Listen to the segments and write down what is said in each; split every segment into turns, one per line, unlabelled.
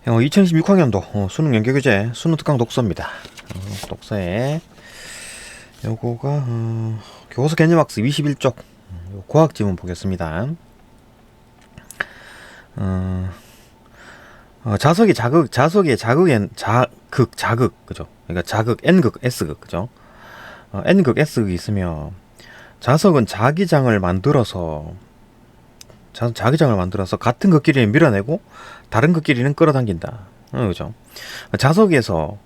2016학년도 수능 연계교재 수능 특강 독서입니다. 독서에 요거가 교과서 개념학습 21쪽 과학 지문 보겠습니다. 자석의 자극엔 자극 그죠? 그러니까 자극 n극 s극 그죠? n극 s극이 있으면 자석은 자기장을 만들어서 같은 극끼리는 밀어내고 다른 극끼리는 끌어당긴다. 그죠? 자석에서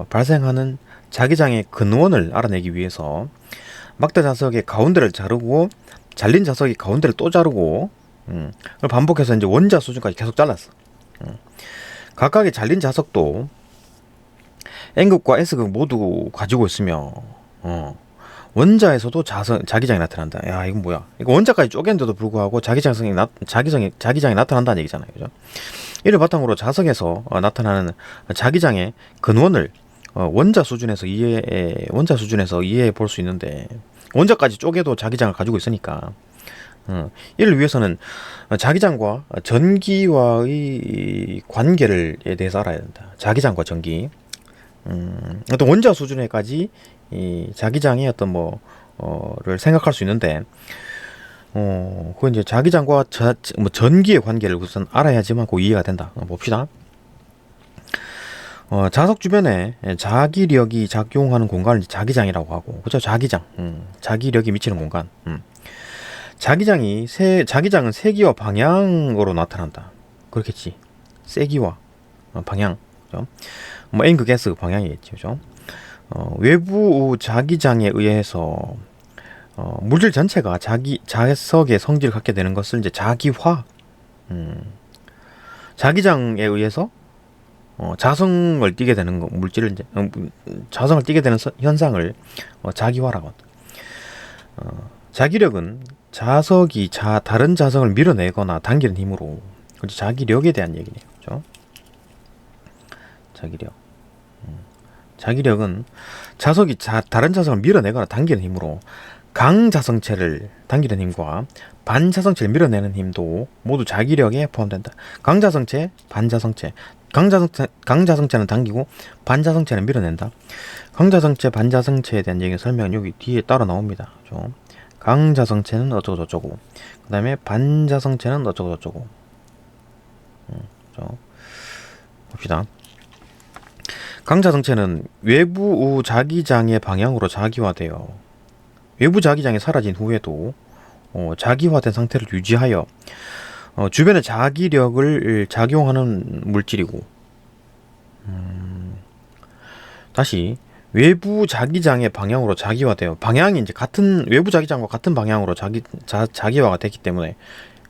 발생하는 자기장의 근원을 알아내기 위해서 막대 자석의 가운데를 자르고 잘린 자석의 가운데를 또 자르고 그걸 반복해서 이제 원자 수준까지 계속 잘랐어. 각각의 잘린 자석도 N극과 S극 모두 가지고 있으며 원자에서도 자기장이 나타난다. 야, 이건 뭐야? 이거 원자까지 쪼갠데도 불구하고 자기장이 나타난다는 얘기잖아요. 그죠? 이를 바탕으로 자석에서 나타나는 자기장의 근원을 원자 수준에서 이해해 볼 수 있는데, 원자까지 쪼개도 자기장을 가지고 있으니까 이를 위해서는 자기장과 전기와의 관계에 대해서 알아야 된다. 자기장과 전기. 어떤 원자 수준에까지 이 자기장의 어떤 를 생각할 수 있는데, 그건 이제 자기장과 전기의 관계를 우선 알아야지만 그 이해가 된다. 봅시다. 자석 주변에 자기력이 작용하는 공간을 자기장이라고 하고, 그죠? 자기장. 자기력이 미치는 공간. 자기장은 세기와 방향으로 나타난다. 그렇겠지. 세기와 방향. 그죠? N극 S 방향이겠지. 그죠? 외부 자기장에 의해서 물질 전체가 자석의 성질을 갖게 되는 것을 이제 자기화. 자기장에 의해서 자성을 띠게 되는 물질을 이제 자성을 띠게 되는 현상을 자기화라고 한다. 자기력은 자석이 다른 자석을 밀어내거나 당기는 힘으로, 자기력에 대한 얘기네요. 그죠? 자기력은 자석이 다른 자석을 밀어내거나 당기는 힘으로, 강자성체를 당기는 힘과 반자성체를 밀어내는 힘도 모두 자기력에 포함된다. 강자성체, 반자성체. 강자성체는 당기고 반자성체는 밀어낸다. 강자성체, 반자성체에 대한 얘기 설명은 여기 뒤에 따로 나옵니다. 그죠? 강자성체는 어쩌고 저쩌고, 그 다음에 반자성체는 어쩌고 저쩌고. 그죠? 봅시다. 강자성체는 외부 자기장의 방향으로 자기화되어 외부 자기장이 사라진 후에도 자기화된 상태를 유지하여 주변의 자기력을 작용하는 물질이고, 다시 외부 자기장의 방향으로 자기화되어, 방향이 이제 외부 자기장과 같은 방향으로 자기화가 됐기 때문에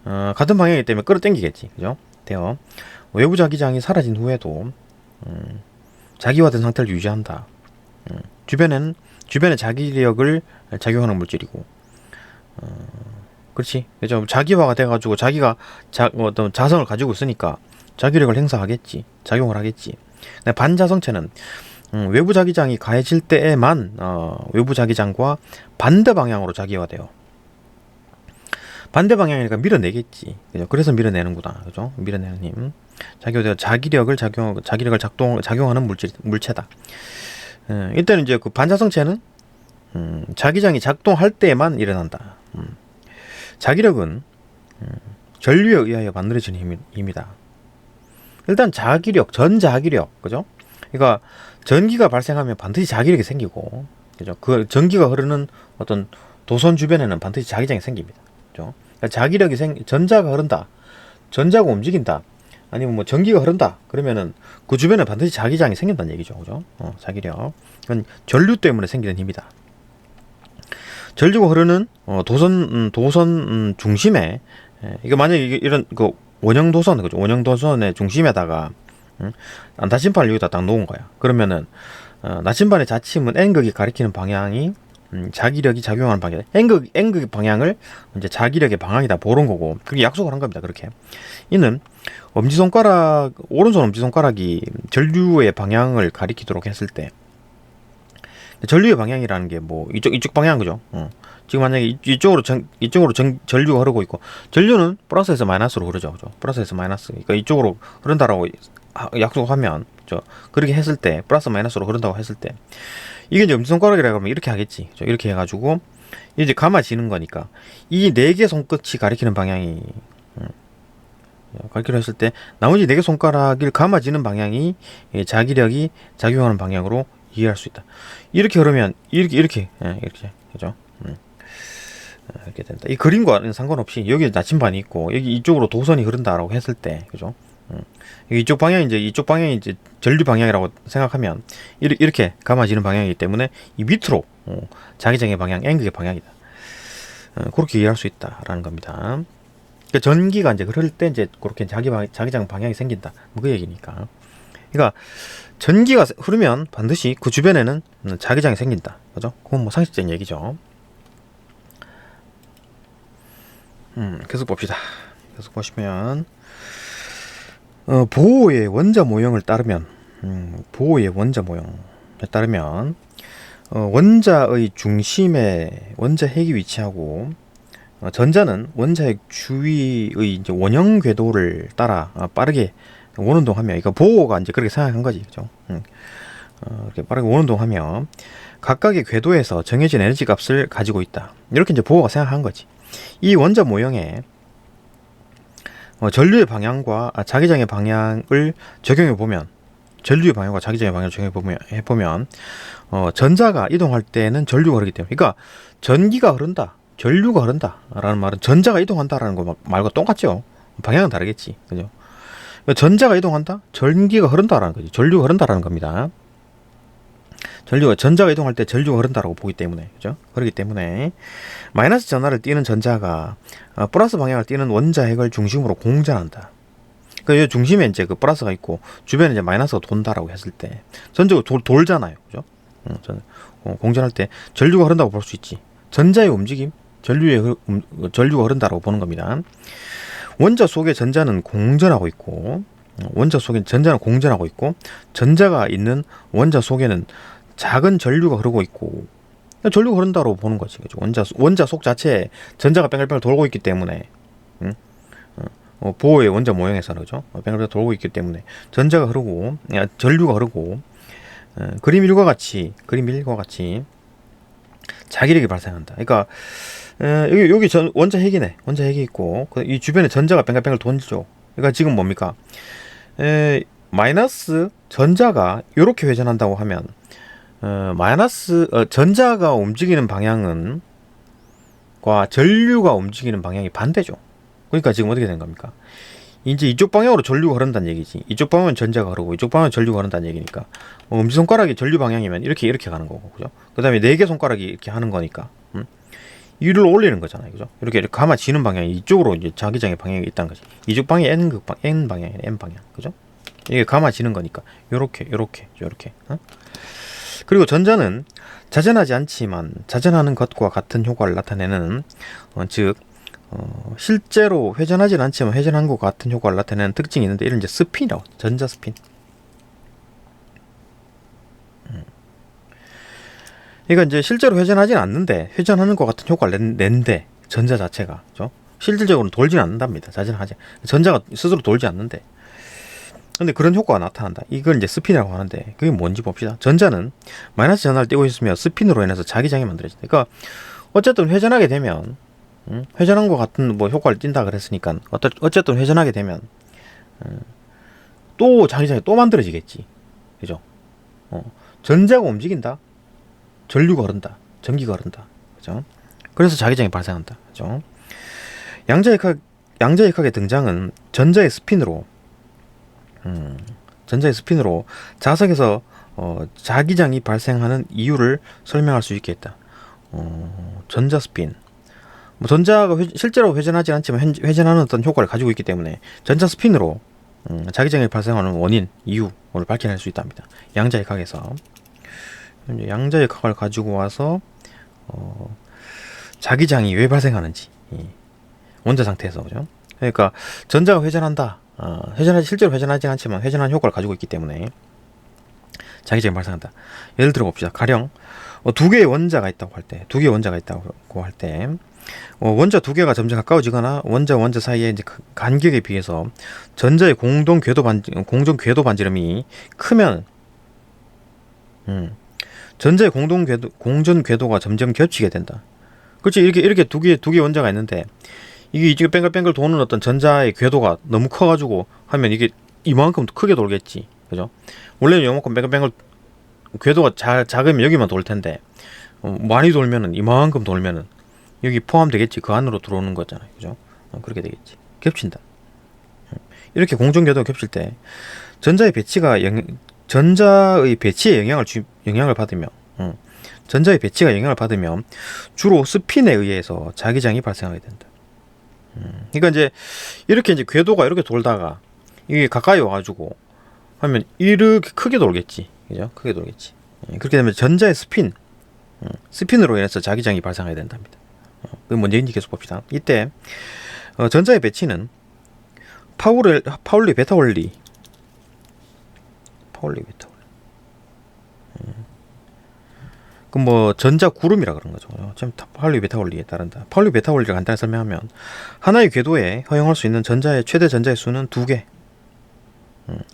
같은 방향이기 때문에 끌어당기겠지. 그죠? 되어 외부 자기장이 사라진 후에도 자기화된 상태를 유지한다. 주변의 자기력을 작용하는 물질이고, 그렇지. 그죠? 자기화가 돼가지고 자기가 어떤 자성을 가지고 있으니까 자기력을 행사하겠지. 작용을 하겠지. 반자성체는 외부 자기장이 가해질 때에만 외부 자기장과 반대 방향으로 자기화돼요. 반대 방향이니까 밀어내겠지. 그죠? 그래서 밀어내는구나. 그죠? 밀어내는 힘. 자기력을 작용하는 물체다. 일단 이제 그 반자성체는 자기장이 작동할 때만 일어난다. 자기력은 전류에 의하여 만들어지는 힘이다. 일단 전자기력, 그죠? 그러니까 전기가 발생하면 반드시 자기력이 생기고, 그죠? 그 전기가 흐르는 어떤 도선 주변에는 반드시 자기장이 생깁니다. 그죠? 그러니까 전자가 흐른다, 전자가 움직인다, 아니면 전기가 흐른다, 그러면은 그 주변에 반드시 자기장이 생긴다는 얘기죠. 그죠? 자기력. 그건 전류 때문에 생기는 힘이다. 전류가 흐르는 도선 중심에, 이거 만약에 이런 그 원형 도선, 그죠? 원형 도선의 중심에다가 나침반을 여기다 딱 놓은 거야. 그러면은 나침반의 자침은 N극이 가리키는 방향이 자기력이 작용하는 방향. N극의 방향을 이제 자기력의 방향이다 보는 거고, 그게 약속을 한 겁니다. 그렇게. 이는 오른손 엄지손가락이 전류의 방향을 가리키도록 했을 때, 전류의 방향이라는 게 이쪽 방향, 그죠? 지금 만약에 이쪽으로 전류가 흐르고 있고, 전류는 플러스에서 마이너스로 흐르죠. 그죠? 플러스에서 마이너스. 그러니까 이쪽으로 흐른다라고 약속하면 그렇게 했을 때 플러스 마이너스로 흐른다고 했을 때 이게 이제 엄지손가락이라고 하면 이렇게 하겠지. 이렇게 해가지고 이제 감아지는 거니까 이 네 개 손끝이 가리키는 방향이 가리키려 했을 때 나머지 네 개 손가락을 감아지는 방향이 자기력이 작용하는 방향으로 이해할 수 있다. 이렇게 흐르면 이렇게 그죠? 이렇게 된다. 이 그림과는 상관없이 여기 나침반이 있고 여기 이쪽으로 도선이 흐른다라고 했을 때 그죠? 이쪽 방향이 이제 전류 방향이라고 생각하면 이렇게 감아지는 방향이기 때문에 이 밑으로 자기장의 방향, N극의 방향이다. 그렇게 이해할 수 있다라는 겁니다. 그러니까 전기가 이제 흐를 때 이제 그렇게 자기장 방향이 생긴다. 뭐 그 얘기니까. 그러니까 전기가 흐르면 반드시 그 주변에는 자기장이 생긴다. 그죠? 그건 뭐 상식적인 얘기죠. 계속 봅시다. 계속 보시면 보호의 원자 모형을 따르면 원자의 중심에 원자 핵이 위치하고 전자는 원자핵 주위의 이제 원형 궤도를 따라 빠르게 원운동하며, 그러니까 보호가 이제 그렇게 생각한 거지, 그죠? 이렇게 빠르게 원운동하며 각각의 궤도에서 정해진 에너지 값을 가지고 있다. 이렇게 이제 보호가 생각한 거지. 이 원자 모형에 전류의 방향과 자기장의 방향을 적용해 보면, 전자가 이동할 때는 전류가 흐르기 때문에, 그러니까 전기가 흐른다, 전류가 흐른다라는 말은 전자가 이동한다라는 거 말과 똑같죠. 방향은 다르겠지, 그죠? 전자가 이동한다, 전기가 흐른다라는 거지, 전류가 흐른다라는 겁니다. 전자가 이동할 때 전류가 흐른다라고 보기 때문에, 그죠? 그렇기 때문에 마이너스 전하를 띠는 전자가 플러스 방향을 띠는 원자핵을 중심으로 공전한다. 그 중심에 이제 그 플러스가 있고 주변에 이제 마이너스가 돈다라고 했을 때 전적으로 돌잖아요, 그죠? 공전할 때 전류가 흐른다고 볼 수 있지. 전자의 움직임, 전류가 흐른다라고 보는 겁니다. 원자 속의 전자는 공전하고 있고, 전자가 있는 원자 속에는 작은 전류가 흐르고 있고, 전류가 흐른다고 보는 거지, 그죠? 원자 속 자체에 전자가 뺑글뺑글 돌고 있기 때문에, 보호의 원자 모형에서는, 그죠? 뺑글뺑글 돌고 있기 때문에 전류가 흐르고, 그림 1과 같이 자기력이 발생한다. 그러니까 여기 원자 핵이 있고 이 주변에 전자가 뺑글뺑글 돈죠. 그러니까 지금 뭡니까? 마이너스 전자가 이렇게 회전한다고 하면 전자가 움직이는 방향과 전류가 움직이는 방향이 반대죠. 그러니까 지금 어떻게 된 겁니까? 이제 이쪽 방향으로 전류가 흐른다는 얘기지. 이쪽 방향은 전자가 흐르고 이쪽 방향은 전류가 흐른다는 얘기니까 엄지손가락이 전류 방향이면 이렇게 가는 거고, 그죠? 그 다음에 4개 손가락이 이렇게 하는 거니까 위를 올리는 거잖아요, 그죠? 이렇게 감아지는 방향이 이쪽으로 이제 자기장의 방향이 있다는 거지. 이쪽 방향이 N 방향이네, N 방향, 그죠? 이게 감아지는 거니까 요렇게. 그리고 전자는 자전하지 않지만 자전하는 것과 같은 효과를 나타내는, 즉 실제로 회전하지는 않지만 회전한 것 같은 효과를 나타내는 특징이 있는데, 이런 이제 스핀이라고, 전자 스핀. 그러니까 이제 실제로 회전하지는 않는데 회전하는 것 같은 효과를 낸대, 전자 자체가, 그죠? 실질적으로 돌지는 않는답니다. 전자가 스스로 돌지 않는데, 근데 그런 효과가 나타난다. 이걸 이제 스핀이라고 하는데, 그게 뭔지 봅시다. 전자는 마이너스 전하를 띄고 있으며 스핀으로 인해서 자기장이 만들어진다. 그러니까 어쨌든 회전하게 되면, 회전한 것 같은 뭐 효과를 띈다 그랬으니까 어쨌든 회전하게 되면 또 자기장이 또 만들어지겠지, 그죠? 전자가 움직인다, 전류가 흐른다, 전기가 흐른다, 그죠? 그래서 자기장이 발생한다, 그죠? 양자역학의 등장은 전자의 스핀으로 자석에서 자기장이 발생하는 이유를 설명할 수 있게 했다. 전자 스핀, 전자가 실제로 회전하지 않지만 회전하는 어떤 효과를 가지고 있기 때문에 전자 스핀으로 자기장이 발생하는 원인, 이유를 밝혀낼 수 있답니다. 양자역학에서 양자역학을 가지고 와서 자기장이 왜 발생하는지, 원자 상태에서, 그죠? 그러니까 전자가 회전한다, 실제로 회전하지 않지만 회전하는 효과를 가지고 있기 때문에 자기장이 발생한다. 예를 들어 봅시다. 가령 두 개의 원자가 있다고 할 때, 원자 두 개가 점점 가까워지거나 원자와 원자 사이의 이제 간격에 비해서 전자의 공정 궤도 반지름이 크면 전자의 공전 궤도가 점점 겹치게 된다. 그렇지. 이렇게 두 개 원자가 있는데 이게 이쪽에 뱅글뱅글 도는 어떤 전자의 궤도가 너무 커가지고 하면 이게 이만큼 크게 돌겠지. 그죠? 원래는 요만큼 뱅글뱅글 궤도가 작으면 여기만 돌 텐데 많이 돌면은 이만큼 돌면은 여기 포함되겠지. 그 안으로 들어오는 거잖아요. 그죠? 그렇게 되겠지. 겹친다. 이렇게 공정궤도가 겹칠 때 전자의 배치에 영향을 받으며 전자의 배치가 영향을 받으면 주로 스핀에 의해서 자기장이 발생하게 된다. 그러니까 이제 이렇게 이제 궤도가 이렇게 돌다가 이게 가까이 와가지고 하면 이렇게 크게 돌겠지. 그죠? 크게 돌겠지. 그렇게 되면 전자의 스핀으로 인해서 자기장이 발생하게 된답니다. 그 뭔지 계속 봅시다. 이때 전자의 배치는 파울리 베타 원리 그 뭐 전자 구름이라 그런 거죠. 참 파울리 베타 원리에 따른다. 파울리 베타 원리를 간단히 설명하면 하나의 궤도에 허용할 수 있는 최대 전자의 수는 2개.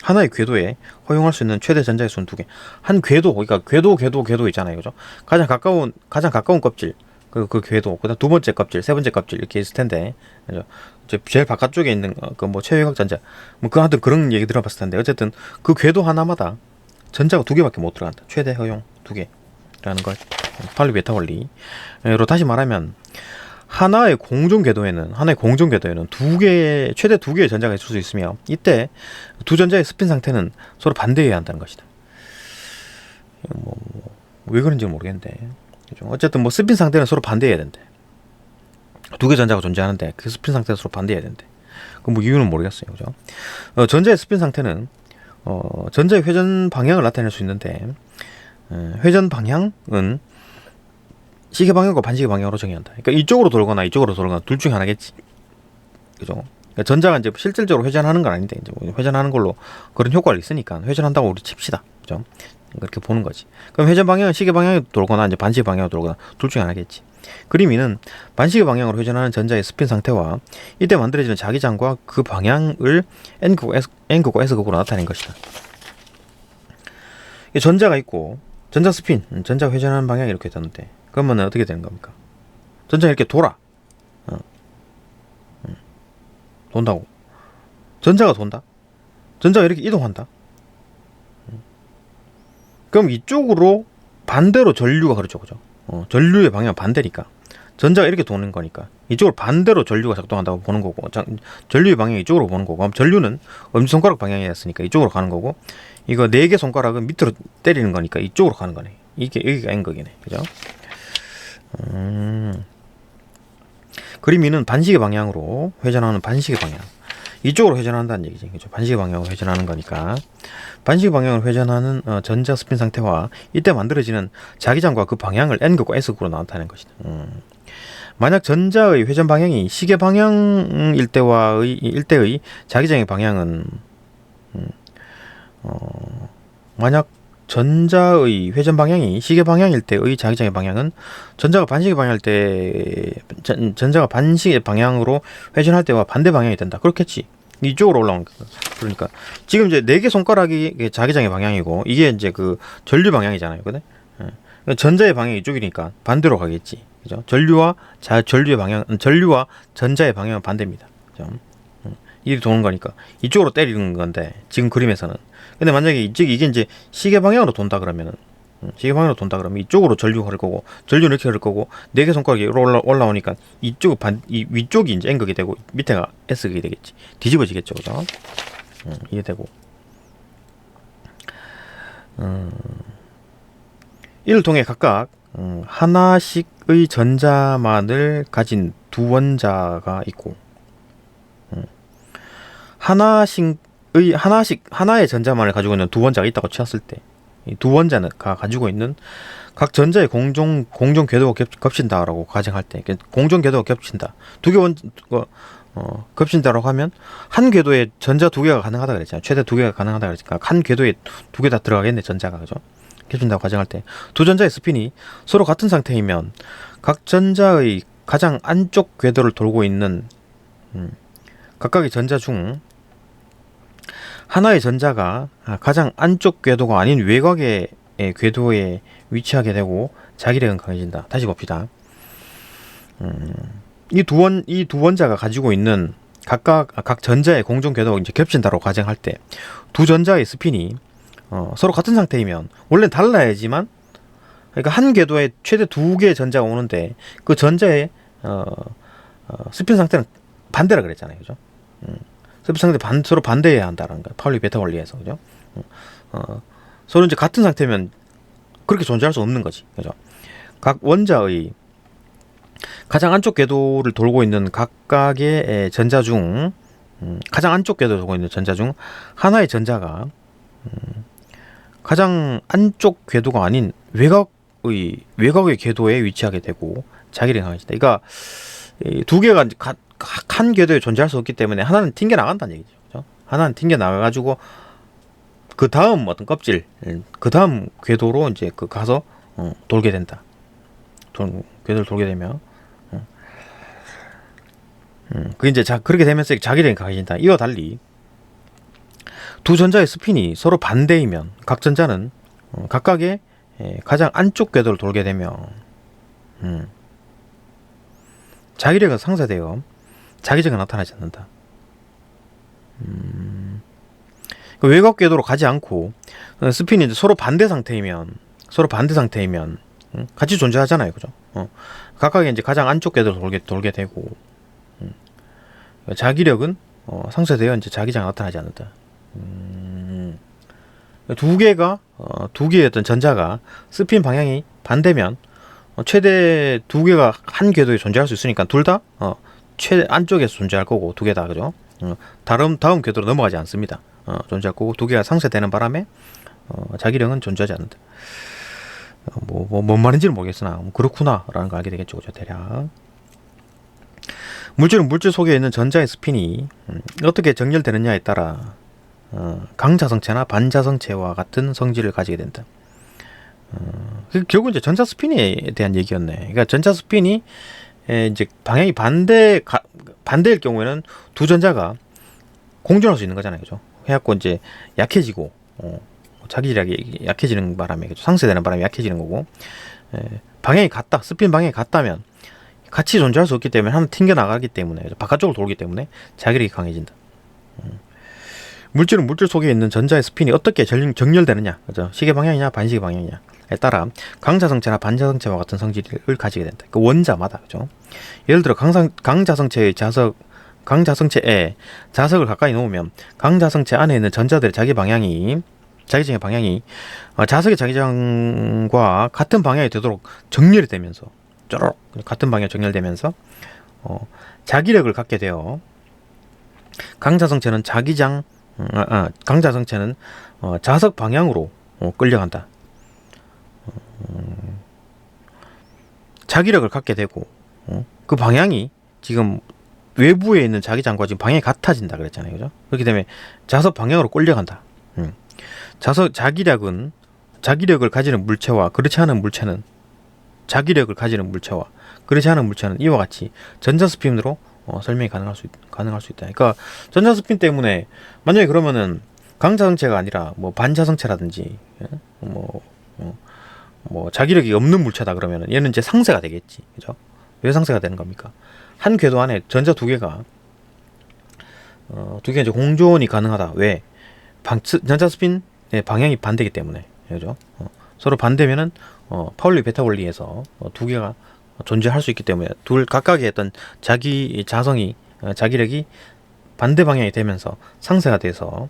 하나의 궤도에 허용할 수 있는 최대 전자의 수는 2개. 한 궤도, 그러니까 궤도 있잖아요. 그죠? 가장 가까운 껍질, 그 궤도, 그다음 두 번째 껍질, 세 번째 껍질 이렇게 있을 텐데, 그죠? 제일 바깥쪽에 있는 그 뭐 최외곽 전자, 뭐 그 하여튼 그런 얘기 들어봤을 텐데, 어쨌든 그 궤도 하나마다 전자가 2개밖에 못 들어간다. 최대 허용 2개라는 걸 파울리 베타 원리로 다시 말하면 하나의 공정 궤도에는 최대 2개의 전자가 있을 수 있으며 이때 두 전자의 스핀 상태는 서로 반대해야 한다는 것이다. 왜 그런지 모르겠는데 어쨌든 뭐 스핀 상태는 서로 반대해야 된대. 2개 전자가 존재하는데 그 스핀 상태는 서로 반대해야 된대. 그 뭐 이유는 모르겠어요. 그죠? 전자의 스핀 상태는 전자의 회전 방향을 나타낼 수 있는데 회전 방향은 시계 방향과 반시계 방향으로 정의한다. 그러니까 이쪽으로 돌거나 둘 중에 하나겠지. 그죠? 그러니까 전자가 이제 실질적으로 회전하는 건 아닌데 이제 뭐 회전하는 걸로 그런 효과를 있으니까 회전한다고 우리 칩시다. 그죠? 그렇게 보는 거지. 그럼 회전 방향은 시계 방향으로 돌거나 이제 반시계 방향으로 돌거나 둘 중에 하나겠지. 그림이는 반시계 방향으로 회전하는 전자의 스핀 상태와 이때 만들어지는 자기장과 그 방향을 N극과 S극으로 나타낸 것이다. 전자가 있고 전자 스핀, 전자가 회전하는 방향이 이렇게 되는데 그러면 어떻게 되는 겁니까? 전자가 이렇게 돌아. 돈다고. 전자가 돈다. 전자가 이렇게 이동한다. 그럼 이쪽으로 반대로 전류가 그렇죠. 그죠? 전류의 방향은 반대니까. 전자가 이렇게 도는 거니까. 이쪽으로 반대로 전류가 작동한다고 보는 거고. 전류의 방향이 이쪽으로 보는 거고. 그럼 전류는 엄지손가락 방향이었으니까 이쪽으로 가는 거고. 이거 4개 손가락은 밑으로 때리는 거니까 이쪽으로 가는 거네. 여기가 N극이네. 그죠? 그림이는 반시계 방향으로 회전하는 반시계 방향. 이쪽으로 회전한다는 얘기지. 그죠? 반시계 방향으로 회전하는 거니까. 반시계 방향으로 회전하는 전자 스핀 상태와 이때 만들어지는 자기장과 그 방향을 N극과 S극으로 나타내는 것이다. 만약 전자의 회전 방향이 시계 방향일 때의 자기장의 방향은 만약 전자의 회전 방향이 시계 방향일 때의 자기장의 방향은 전자가 반시계 방향으로 회전할 때와 반대 방향이 된다. 그렇겠지. 이쪽으로 올라오는 거. 그러니까 지금 이제 4개 손가락이 자기장의 방향이고 이게 이제 그 전류 방향이잖아요. 그래? 전자의 방향이 이쪽이니까 반대로 가겠지. 그죠? 전류와 전자의 방향은 반대입니다. 그죠? 이리 도는 거니까 이쪽으로 때리는 건데 지금 그림에서는. 근데 만약에 이게 이제 시계 방향으로 돈다 그러면 이쪽으로 전류가 흐를 거고 전류는 이렇게 흐를 거고 4개 손가락이 올라오니까 이 위쪽이 이제 N극이 되고 밑에가 S극이 되겠지. 뒤집어지겠죠. 그죠? 이해되고. 이를 통해 각각 하나씩의 전자만을 가진 두 원자가 있고 하나의 전자만을 가지고 있는 두 원자가 있다고 치었을 때 이 두 원자가 가지고 있는 각 전자의 공정 궤도가 겹친다라고 가정할 때 공정 궤도가 겹친다. 두 개 겹친다라고 하면 한 궤도에 전자 2개가 가능하다 그랬잖아요. 최대 2개가 가능하다 그랬으니까 한 궤도에 2개 다 들어가겠네. 전자가. 그죠? 겹친다고 가정할 때 두 전자의 스핀이 서로 같은 상태이면 각 전자의 가장 안쪽 궤도를 돌고 있는 각각의 전자 중 하나의 전자가 가장 안쪽 궤도가 아닌 외곽의 궤도에 위치하게 되고 자기력은 강해진다. 다시 봅시다. 이 두 원자가 가지고 있는 각 전자의 공중 궤도가 이제 겹친다고 가정할 때 두 전자의 스핀이 서로 같은 상태이면 원래는 달라야지만, 그러니까 한 궤도에 최대 두 개의 전자가 오는데 그 전자의 스핀 상태는 반대라 그랬잖아요, 그죠? 스핀 상태 서로 반대해야 한다는 거. 파울리 베타 원리에서, 그죠? 서로 이제 같은 상태면 그렇게 존재할 수 없는 거지, 그죠? 각 원자의 가장 안쪽 궤도를 돌고 있는 각각의 전자 중 가장 안쪽 궤도를 돌고 있는 전자 중 하나의 전자가 가장 안쪽 궤도가 아닌 외곽의 궤도에 위치하게 되고 자기력이 강해진다. 그러니까 두 개가 한 궤도에 존재할 수 없기 때문에 하나는 튕겨 나간다는 얘기죠. 그죠? 하나는 튕겨 나가가지고 그 다음 어떤 껍질, 그 다음 궤도로 이제 가서 돌게 된다. 궤도를 돌게 되면, 그 이제 그렇게 되면서 자기력이 강해진다. 이와 달리 두 전자의 스핀이 서로 반대이면 각 전자는 각각의 가장 안쪽 궤도를 돌게 되면 자기력은 상쇄되어 자기력은 나타나지 않는다. 그 외곽 궤도로 가지 않고 스핀이 이제 서로 반대 상태이면 같이 존재하잖아요, 그죠? 각각의 이제 가장 안쪽 궤도를 돌게 되고 자기력은 상쇄되어 이제 자기장이 나타나지 않는다. 두 개의 어떤 전자가 스핀 방향이 반대면 최대 두 개가 한 궤도에 존재할 수 있으니까 둘 다 최대 안쪽에서 존재할 거고, 두 개 다, 그죠? 다음 궤도로 넘어가지 않습니다. 존재할 거고, 두 개가 상쇄되는 바람에 자기력은 존재하지 않는다. 뭔 말인지는 모르겠으나 그렇구나 라는 걸 알게 되겠죠, 그죠? 대략 물질은 물질 속에 있는 전자의 스핀이 어떻게 정렬되느냐에 따라 강자성체나 반자성체와 같은 성질을 가지게 된다. 결국 이제 전자 스핀에 대한 얘기였네. 그러니까 전자 스핀이 이제 방향이 반대일 경우에는 두 전자가 공존할 수 있는 거잖아요, 그죠? 해갖고 이제 약해지고 자기력이 약해지는 바람에, 그죠? 상쇄되는 바람에 약해지는 거고, 방향이 같다, 스핀 방향이 같다면 같이 존재할 수 없기 때문에 하나 튕겨 나가기 때문에, 그죠? 바깥쪽으로 돌기 때문에 자기력이 강해진다. 물질은 물질 속에 있는 전자의 스핀이 어떻게 정렬되느냐, 그죠? 시계 방향이냐 반시계 방향이냐에 따라 강자성체나 반자성체와 같은 성질을 가지게 된다. 그 원자마다, 그죠? 예를 들어 강자성체에 자석을 가까이 놓으면 강자성체 안에 있는 전자들의 자기장의 방향이 자석의 자기장과 같은 방향이 되도록 정렬이 되면서 쪼록 같은 방향 정렬되면서 자기력을 갖게 되어 강자성체는 자석 방향으로 끌려간다. 자기력을 갖게 되고 그 방향이 지금 외부에 있는 자기장과 지금 방향이 같아진다 그랬잖아요, 그죠? 그렇기 때문에 자석 방향으로 끌려간다. 자기력을 가지는 물체와 그렇지 않은 물체는 이와 같이 전자 스핀으로 설명이 가능할 수 있다. 그러니까 전자 스핀 때문에 만약에 그러면은 강자성체가 아니라 뭐 반자성체라든지 뭐 자기력이 없는 물체다 그러면은 얘는 이제 상쇄가 되겠지, 그죠? 왜 상쇄가 되는 겁니까? 한 궤도 안에 전자 두 개가 이제 공존이 가능하다. 왜? 전자 스핀의 방향이 반대이기 때문에, 그죠? 서로 반대면은 파울리 베타 원리에서 두 개가 존재할 수 있기 때문에 둘 각각의 어떤 자기력이 반대 방향이 되면서 상쇄가 돼서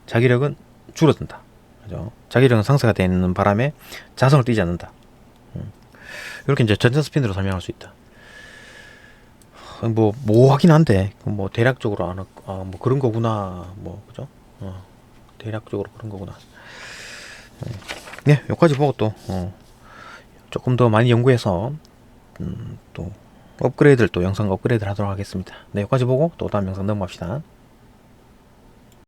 자기력은 줄어든다, 그죠? 자기력은 상쇄가 되는 바람에 자성을 띠지 않는다. 이렇게 이제 전자 스핀으로 설명할 수 있다. 하긴 한데 대략적으로 뭐 그런 거구나, 그죠? 대략적으로 그런 거구나. 네, 여기까지 보고 또 조금 더 많이 연구해서 또 영상 업그레이드를 하도록 하겠습니다. 네, 여기까지 보고 또 다음 영상 넘어갑시다.